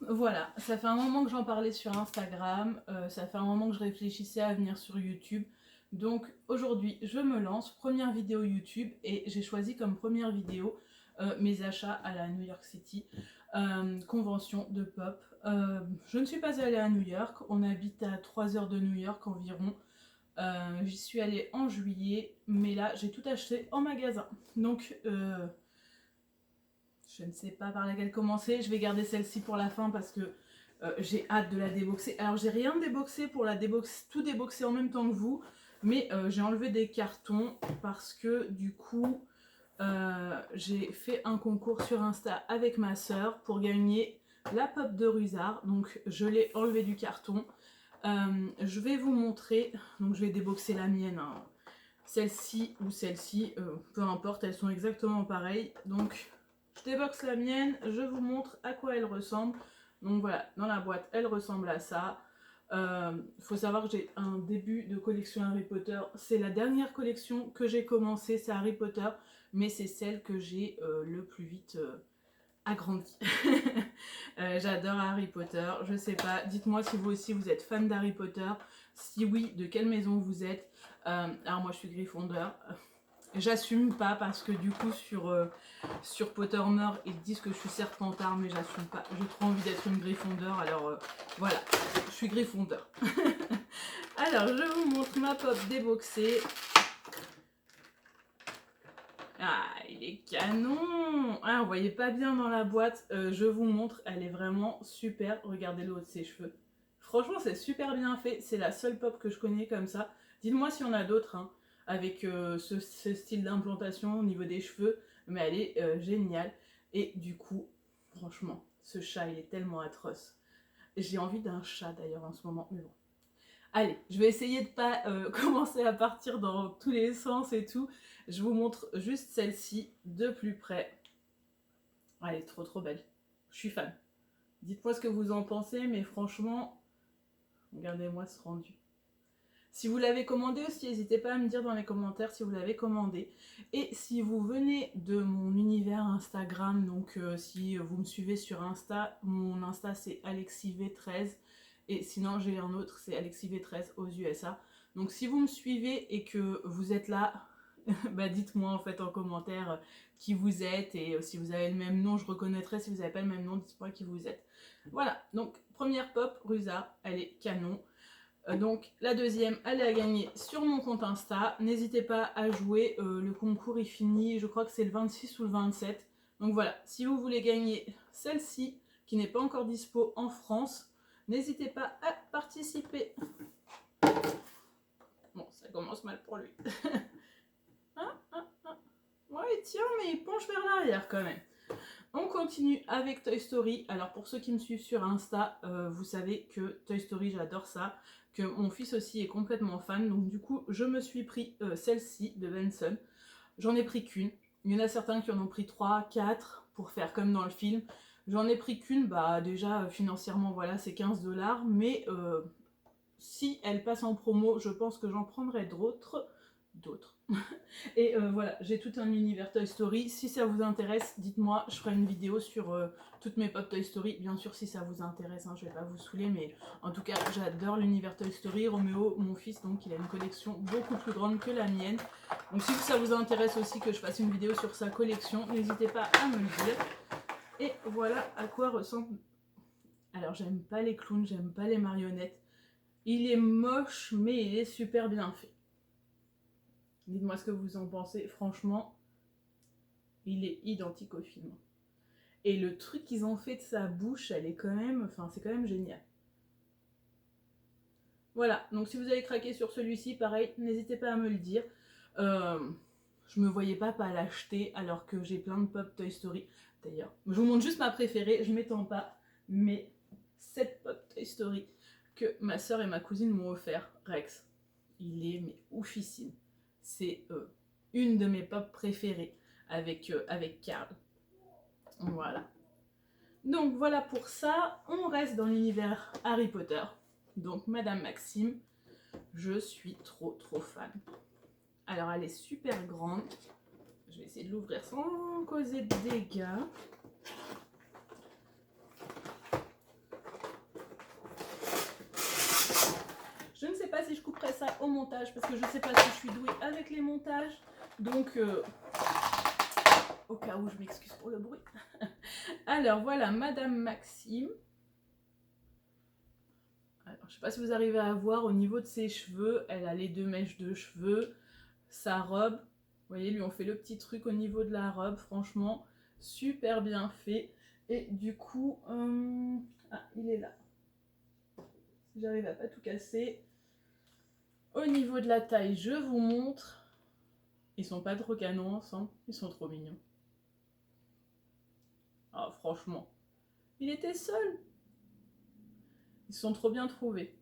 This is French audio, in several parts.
voilà, ça fait un moment que j'en parlais sur Instagram, ça fait un moment que je réfléchissais à venir sur YouTube. Donc aujourd'hui, je me lance, première vidéo YouTube, et j'ai choisi comme première vidéo mes achats à la New York City, convention de pop. Je ne suis pas allée à New York, on habite à 3 heures de New York environ. J'y suis allée en juillet, mais là j'ai tout acheté en magasin. Donc je ne sais pas par laquelle commencer. Je vais garder celle-ci pour la fin parce que j'ai hâte de la déboxer. Alors j'ai rien déboxé pour la déboxer, tout déboxer en même temps que vous, mais j'ai enlevé des cartons parce que du coup j'ai fait un concours sur Insta avec ma soeur pour gagner la pop de Rusard. Donc je l'ai enlevé du carton. Je vais vous montrer, donc je vais déboxer la mienne, hein. Celle-ci ou celle-ci, peu importe, elles sont exactement pareilles. Donc je déboxe la mienne, je vous montre à quoi elle ressemble. Donc voilà, dans la boîte, elle ressemble à ça. Faut savoir que j'ai un début de collection Harry Potter. C'est la dernière collection que j'ai commencé, c'est Harry Potter, mais c'est celle que j'ai le plus vite agrandie. J'adore Harry Potter, je sais pas, dites-moi si vous aussi vous êtes fan d'Harry Potter. Si oui, de quelle maison vous êtes. Alors moi je suis Gryffondor. J'assume pas parce que du coup sur Pottermore ils disent que je suis Serpentard, mais j'assume pas. J'ai trop envie d'être une Gryffondor, alors voilà, je suis Gryffondor. Alors je vous montre ma pop déboxée. Ah, il est canon. Ah, vous voyez pas bien dans la boîte. Je vous montre, elle est vraiment super. Regardez le haut de ses cheveux. Franchement, c'est super bien fait. C'est la seule pop que je connais comme ça. Dites-moi s'il y en a d'autres, hein, avec ce style d'implantation au niveau des cheveux. Mais elle est géniale. Et du coup, franchement, ce chat, il est tellement atroce. J'ai envie d'un chat d'ailleurs en ce moment. Mais bon. Allez, je vais essayer de pas commencer à partir dans tous les sens et tout. Je vous montre juste celle-ci de plus près. Elle est trop trop belle. Je suis fan. Dites-moi ce que vous en pensez, mais franchement, regardez-moi ce rendu. Si vous l'avez commandé aussi, n'hésitez pas à me dire dans les commentaires si vous l'avez commandé. Et si vous venez de mon univers Instagram, donc si vous me suivez sur Insta, mon Insta c'est AlexiV13. Et sinon j'ai un autre, c'est AlexiV13 aux USA. Donc si vous me suivez et que vous êtes là, bah dites-moi en fait en commentaire qui vous êtes. Et si vous avez le même nom, je reconnaîtrai. Si vous n'avez pas le même nom, dites-moi qui vous êtes. Voilà, donc première pop, Rusa, elle est canon. Donc la deuxième, elle est à gagner sur mon compte Insta. N'hésitez pas à jouer, le concours est fini, je crois que c'est le 26 ou le 27. Donc voilà, si vous voulez gagner celle-ci, qui n'est pas encore dispo en France, n'hésitez pas à participer. Bon, ça commence mal pour lui. Ouais, tiens, mais il penche vers l'arrière quand même. On continue avec Toy Story. Alors pour ceux qui me suivent sur Insta, vous savez que Toy Story, j'adore ça. Que mon fils aussi est complètement fan. Donc du coup, je me suis pris celle-ci de Benson. J'en ai pris qu'une. Il y en a certains qui en ont pris 3, 4 pour faire comme dans le film. J'en ai pris qu'une, bah déjà financièrement, voilà, c'est 15 $. Mais si elle passe en promo, je pense que j'en prendrai d'autres. Et voilà, j'ai tout un univers Toy Story. Si ça vous intéresse, dites-moi, je ferai une vidéo sur toutes mes pop Toy Story. Bien sûr, si ça vous intéresse, hein, je vais pas vous saouler, mais en tout cas, j'adore l'univers Toy Story. Roméo, mon fils, donc, il a une collection beaucoup plus grande que la mienne. Donc si ça vous intéresse aussi que je fasse une vidéo sur sa collection, n'hésitez pas à me le dire. Et voilà à quoi ressemble... Alors, j'aime pas les clowns, j'aime pas les marionnettes. Il est moche, mais il est super bien fait. Dites-moi ce que vous en pensez. Franchement, il est identique au film. Et le truc qu'ils ont fait de sa bouche, elle est quand même... Enfin, c'est quand même génial. Voilà, donc si vous avez craqué sur celui-ci, pareil, n'hésitez pas à me le dire. Je me voyais pas l'acheter alors que j'ai plein de pop Toy Story. D'ailleurs, je vous montre juste ma préférée, je m'étends pas, mais cette pop Toy Story que ma soeur et ma cousine m'ont offert, Rex. Il est mais oufissime. C'est une de mes pop préférées avec Carl. Voilà. Donc voilà pour ça, on reste dans l'univers Harry Potter. Donc Madame Maxime, je suis trop fan. Alors elle est super grande. Je vais essayer de l'ouvrir sans causer de dégâts. ça au montage parce que je sais pas si je suis douée avec les montages. Donc, au cas où, je m'excuse pour le bruit. Alors, voilà, Madame Maxime. Alors, je sais pas si vous arrivez à voir au niveau de ses cheveux. Elle a les 2 mèches de cheveux. Sa robe. Vous voyez, lui, on fait le petit truc au niveau de la robe. Franchement, super bien fait. Et du coup... Ah, il est là. Si j'arrive à pas tout casser. Au niveau de la taille, je vous montre. Ils sont pas trop canons ensemble. Ils sont trop mignons. Ah, franchement. Il était seul. Ils sont trop bien trouvés.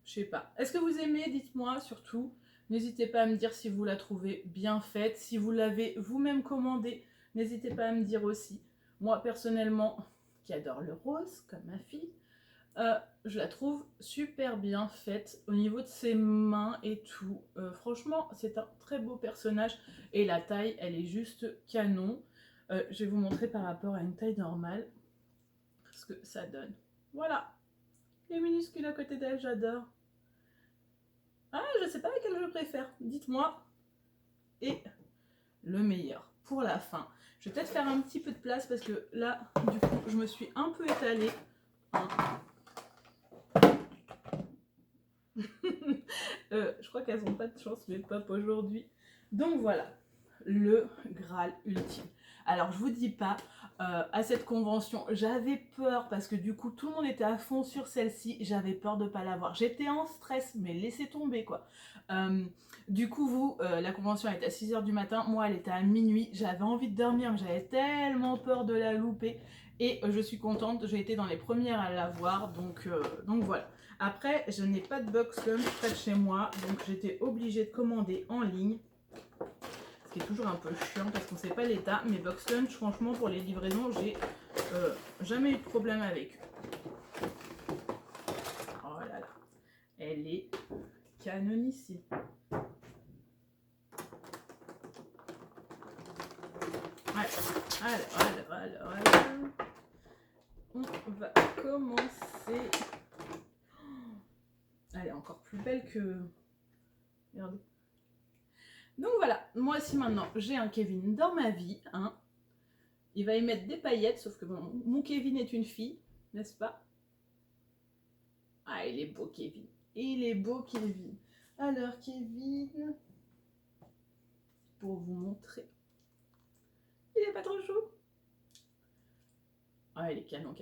Je sais pas. Est-ce que vous aimez? Dites-moi surtout. N'hésitez pas à me dire si vous la trouvez bien faite. Si vous l'avez vous-même commandée, n'hésitez pas à me dire aussi. Moi, personnellement, qui adore le rose, comme ma fille, je la trouve super bien faite au niveau de ses mains et tout. Franchement, c'est un très beau personnage. Et la taille, elle est juste canon. Je vais vous montrer par rapport à une taille normale ce que ça donne. Voilà. Les minuscules à côté d'elle, j'adore. Ah, je sais pas laquelle je préfère. Dites-moi. Et le meilleur pour la fin. Je vais peut-être faire un petit peu de place parce que là, du coup, je me suis un peu étalée. Je crois qu'elles n'ont pas de chance, mes pop aujourd'hui. Donc voilà, le Graal ultime. Alors, je vous dis pas, à cette convention, j'avais peur parce que du coup, tout le monde était à fond sur celle-ci. J'avais peur de ne pas l'avoir. J'étais en stress, mais laissez tomber quoi. Du coup, vous, la convention était à 6h du matin. Moi, elle était à minuit. J'avais envie de dormir, mais j'avais tellement peur de la louper. Et je suis contente, j'ai été dans les premières à l'avoir. Donc voilà. Après, je n'ai pas de box lunch près de chez moi. Donc j'étais obligée de commander en ligne. Ce qui est toujours un peu chiant parce qu'on ne sait pas l'état. Mais box lunch, franchement, pour les livraisons, j'ai jamais eu de problème avec eux. Oh là là. Elle est canonissime. Alors. On va commencer. Elle est encore plus belle que... Regardez. Donc voilà, moi aussi maintenant, j'ai un Kevin dans ma vie. Hein. Il va y mettre des paillettes, sauf que bon, mon Kevin est une fille, n'est-ce pas? Ah, il est beau Kevin. Il est beau Kevin. Alors Kevin, pour vous montrer. Il est pas trop chaud. Ah, il est canon.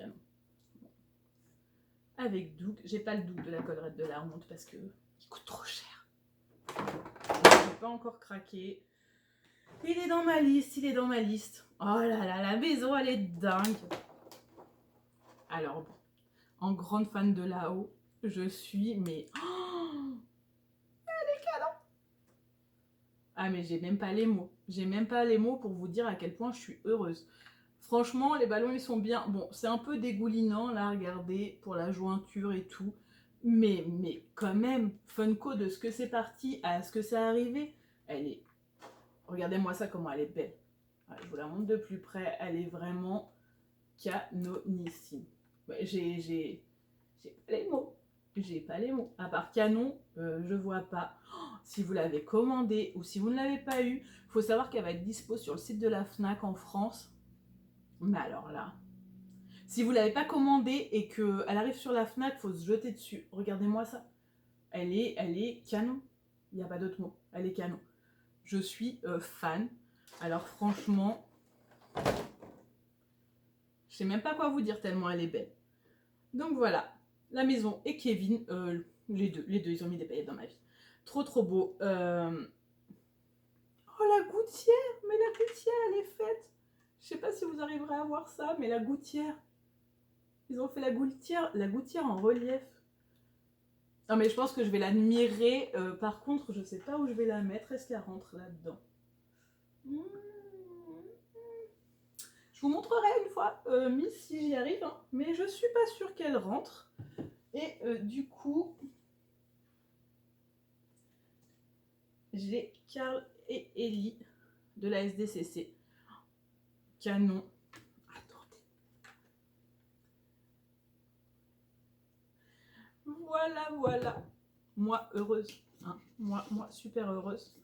Avec Doug, j'ai pas le Doug de la collerette de la honte parce que il coûte trop cher. J'ai pas encore craqué. Il est dans ma liste. Oh là là, la maison, elle est dingue. Alors bon, en grande fan de là-haut, je suis, mais... Oh, elle est canon. Ah mais j'ai même pas les mots. J'ai même pas les mots pour vous dire à quel point je suis heureuse. Franchement, les ballons, ils sont bien. Bon, c'est un peu dégoulinant, là, regardez, pour la jointure et tout. Mais quand même, Funko, de ce que c'est parti à ce que c'est arrivé, elle est... Regardez-moi ça, comment elle est belle. Je vous la montre de plus près. Elle est vraiment canonissime. J'ai pas les mots. J'ai pas les mots. À part canon, je vois pas. Oh, si vous l'avez commandé ou si vous ne l'avez pas eu, il faut savoir qu'elle va être dispo sur le site de la Fnac en France. Mais alors là, si vous ne l'avez pas commandé et qu'elle arrive sur la Fnac, il faut se jeter dessus. Regardez-moi ça. Elle est canon. Il n'y a pas d'autre mot. Elle est canon. Je suis fan. Alors franchement, je sais même pas quoi vous dire tellement elle est belle. Donc voilà, la maison et Kevin, les deux, ils ont mis des paillettes dans ma vie. Trop beau. Oh la gouttière, mais la gouttière elle est faite. Je sais pas si vous arriverez à voir ça, mais la gouttière. Ils ont fait la gouttière en relief. Non mais je pense que je vais l'admirer. Par contre, je sais pas où je vais la mettre. Est-ce qu'elle rentre là-dedans? Je vous montrerai une fois, Miss, si j'y arrive, hein, mais je suis pas sûre qu'elle rentre. Et du coup, j'ai Carl et Ellie de la SDCC. Canon. Attendez. Voilà. moi heureuse. Hein. Moi super heureuse.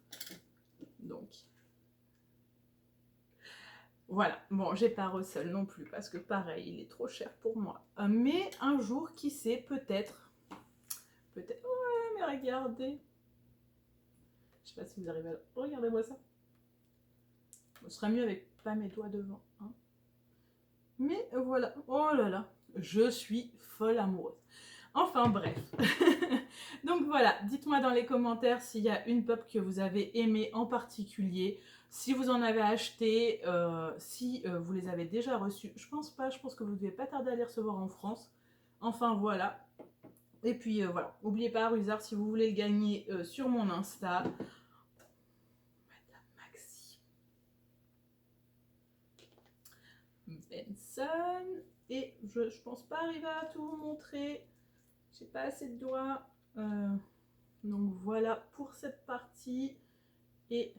Donc, voilà. Bon, j'ai pas Russell non plus parce que pareil, il est trop cher pour moi. Mais un jour, qui sait, peut-être. Peut-être. Ouais, mais regardez. Je sais pas si vous arrivez à... Regardez-moi ça. Ce serait mieux avec pas mes doigts devant. Hein. Mais voilà. Oh là là. Je suis folle amoureuse. Enfin bref. Donc voilà, dites-moi dans les commentaires s'il y a une pop que vous avez aimée en particulier, si vous en avez acheté, si vous les avez déjà reçus. Je pense pas, je pense que vous ne devez pas tarder à les recevoir en France. Enfin voilà. Et puis voilà, n'oubliez pas Rusard, si vous voulez le gagner sur mon Insta. Madame Maxime. Benson. Et je pense pas arriver à tout vous montrer. J'ai pas assez de doigts. Donc voilà pour cette partie. Et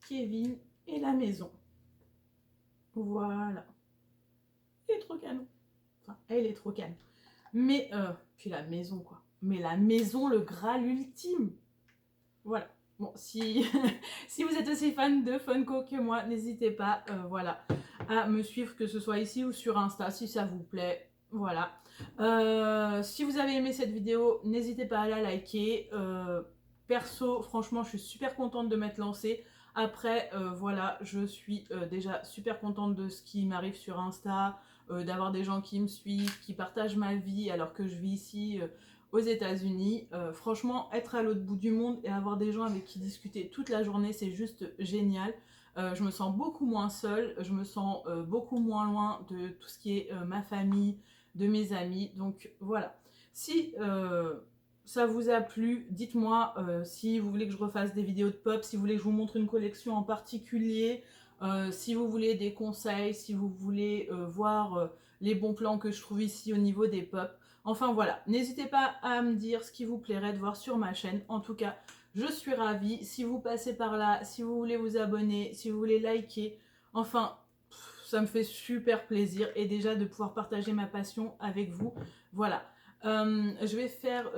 Kevin et la maison. Voilà. Il est trop canon. Enfin, elle est trop canon. Mais, puis la maison quoi. Mais la maison, le Graal ultime. Voilà. Bon, si, si vous êtes aussi fan de Funko que moi, n'hésitez pas, voilà, à me suivre, que ce soit ici ou sur Insta, si ça vous plaît. Voilà. Si vous avez aimé cette vidéo, n'hésitez pas à la liker. Perso, franchement, je suis super contente de m'être lancée. Après, voilà, je suis déjà super contente de ce qui m'arrive sur Insta, d'avoir des gens qui me suivent, qui partagent ma vie alors que je vis ici aux États-Unis. Franchement, être à l'autre bout du monde et avoir des gens avec qui discuter toute la journée, c'est juste génial. Je me sens beaucoup moins seule, je me sens beaucoup moins loin de tout ce qui est ma famille, de mes amis. Donc voilà. Si ça vous a plu, dites-moi si vous voulez que je refasse des vidéos de pop, si vous voulez que je vous montre une collection en particulier, si vous voulez des conseils, si vous voulez voir les bons plans que je trouve ici au niveau des pop. Enfin voilà, n'hésitez pas à me dire ce qui vous plairait de voir sur ma chaîne. En tout cas, je suis ravie. Si vous passez par là, si vous voulez vous abonner, si vous voulez liker, enfin, ça me fait super plaisir. Et déjà de pouvoir partager ma passion avec vous. Voilà. Je vais faire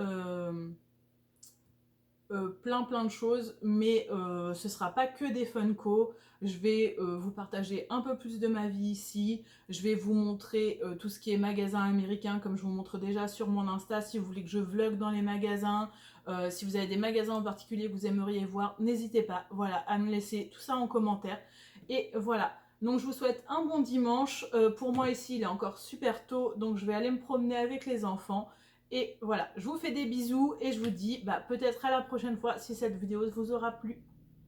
plein de choses, mais ce sera pas que des Funko. Je vais vous partager un peu plus de ma vie ici. Je vais vous montrer tout ce qui est magasin américain, comme je vous montre déjà sur mon Insta. Si vous voulez que je vlog dans les magasins, si vous avez des magasins en particulier que vous aimeriez voir, n'hésitez pas, voilà, à me laisser tout ça en commentaire. Et voilà. Donc je vous souhaite un bon dimanche. Pour moi ici, il est encore super tôt, donc je vais aller me promener avec les enfants. Et voilà, je vous fais des bisous et je vous dis peut-être à la prochaine fois si cette vidéo vous aura plu.